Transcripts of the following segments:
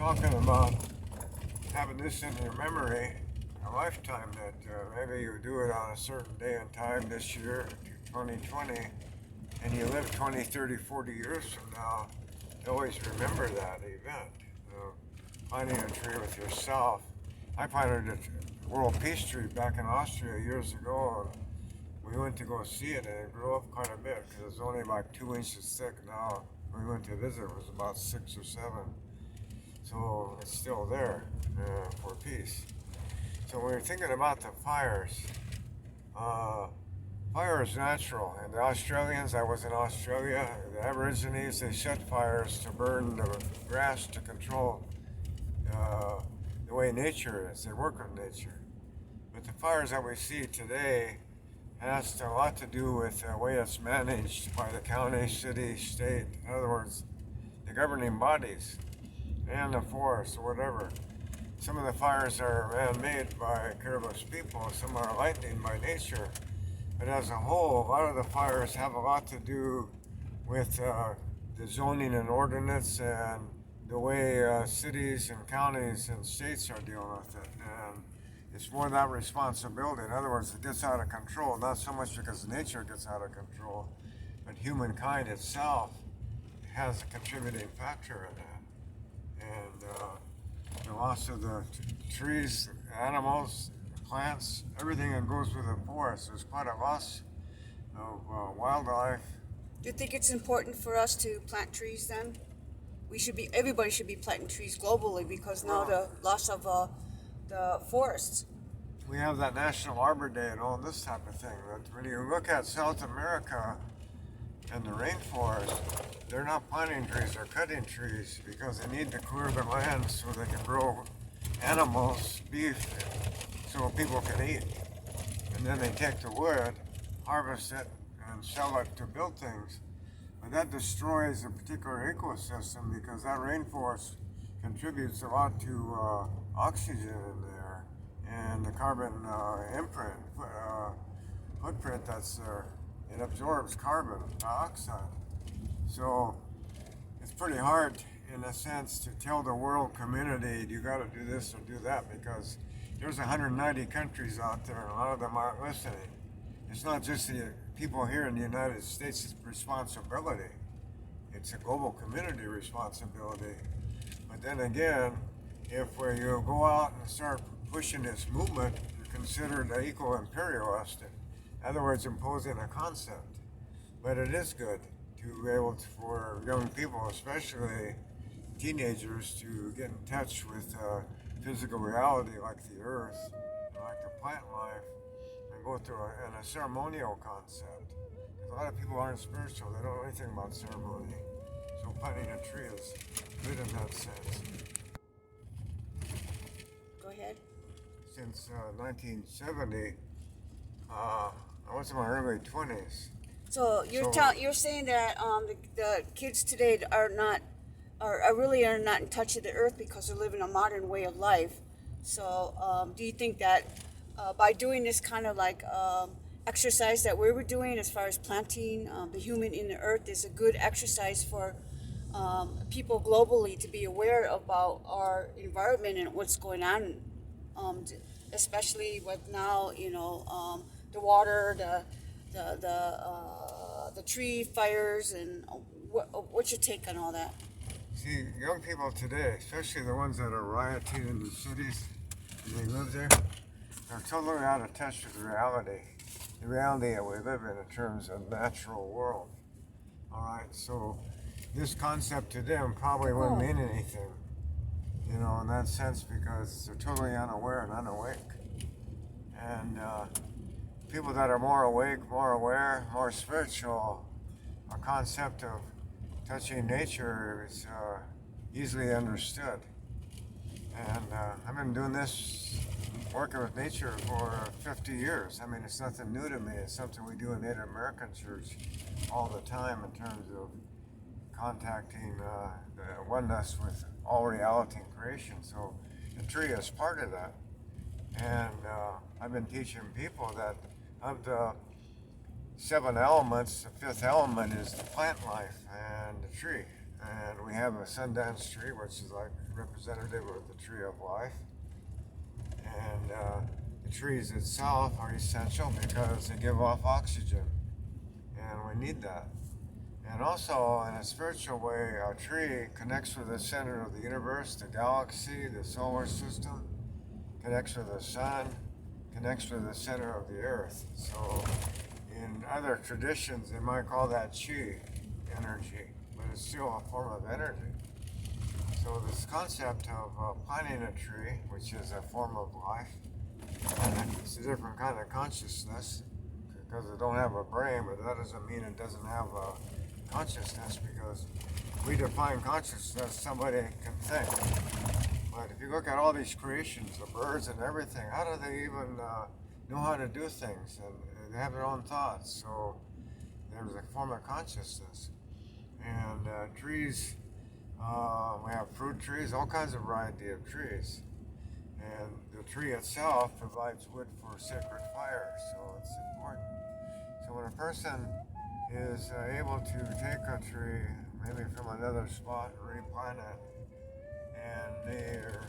talking about having this in your memory a lifetime, that maybe you do it on a certain day and time this year, 2020, and you live 20, 30, 40 years from now, you always remember that event. Planting a tree with yourself. I planted a World Peace Tree back in Austria years ago, and we went to go see it, and it grew up quite a bit because it was only about 2 inches thick. Now, when we went to visit, it was about 6 or 7. So it's still there for peace. So when you're thinking about the fires, fire is natural. And the Australians, I was in Australia, the Aborigines, they set fires to burn the grass to control the way nature is. They work with nature. But the fires that we see today has a lot to do with the way it's managed by the county, city, state. In other words, the governing bodies and the forest or whatever. Some of the fires are man-made by careless people. Some are lightning by nature. But as a whole, a lot of the fires have a lot to do with the zoning and ordinance and the way cities and counties and states are dealing with it. And it's more that responsibility. In other words, it gets out of control, not so much because nature gets out of control, but humankind itself has a contributing factor in that. And the loss of the trees, animals, plants, everything that goes with the forest, there's quite a loss of wildlife. Do you think it's important for us to plant trees then? Everybody should be planting trees globally because now the loss of the forests. We have that National Arbor Day and all this type of thing. But when you look at South America and the rainforest, they're not planting trees, they're cutting trees because they need to clear the land so they can grow animals, beef, so people can eat. And then they take the wood, harvest it, and sell it to build things. But that destroys a particular ecosystem because that rainforest contributes a lot to oxygen in there and the carbon footprint that's there. It absorbs carbon dioxide. So it's pretty hard in a sense to tell the world community you got to do this or do that because there's 190 countries out there and a lot of them aren't listening. It's not just the people here in the United States' responsibility. It's a global community responsibility. But then again, if you go out and start pushing this movement, you're considered an eco-imperialist. In other words, imposing a concept. But it is good to be able to, for young people, especially teenagers, to get in touch with physical reality like the earth, like the plant life, and go through a ceremonial concept. A lot of people aren't spiritual, they don't know anything about ceremony. So planting a tree is good in that sense. Go ahead. Since 1970, I was in my early 20s. So you're saying that the kids today are really not in touch with the earth because they're living a modern way of life. So do you think that by doing this kind of like exercise that we were doing as far as planting the human in the earth is a good exercise for people globally to be aware about our environment and what's going on, especially with now, the water, the tree fires, and what's your take on all that? See, young people today, especially the ones that are rioting in the cities, and they live there, they're totally out of touch with reality. The reality that we live in terms of natural world. All right, so this concept to them probably wouldn't mean anything, in that sense, because they're totally unaware and unawake. And people that are more awake, more aware, more spiritual, a concept of touching nature is easily understood. And I've been doing this, working with nature for 50 years. I mean, it's nothing new to me. It's something we do in Native American church all the time in terms of contacting the oneness with all reality and creation. So the tree is part of that. And I've been teaching people that of the 7 elements, the 5th element is the plant life and the tree. And we have a Sundance tree, which is like representative of the tree of life. And the trees itself are essential because they give off oxygen, and we need that. And also, in a spiritual way, a tree connects with the center of the universe, the galaxy, the solar system, connects with the sun, connects with the center of the earth. So, in other traditions, they might call that chi energy, but it's still a form of energy. So, this concept of planting a tree, which is a form of life, and it's a different kind of consciousness because it don't have a brain, but that doesn't mean it doesn't have a consciousness, because we define consciousness, somebody can think. But if you look at all these creations, the birds and everything, how do they even know how to do things? And they have their own thoughts. So there's a form of consciousness. And trees, we have fruit trees, all kinds of variety of trees. And the tree itself provides wood for sacred fire, so it's important. So when a person is able to take a tree, maybe from another spot, and replant it, and they're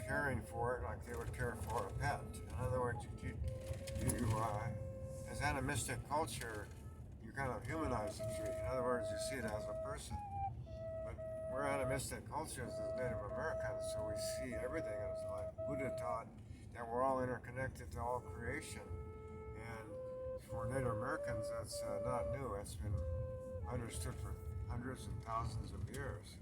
caring for it like they would care for a pet. In other words, as animistic culture, you kind of humanize the tree. In other words, you see it as a person. But we're animistic cultures as Native Americans, so we see everything as life. Buddha taught that we're all interconnected to all creation. And for Native Americans, that's not new. It's been understood for hundreds and thousands of years.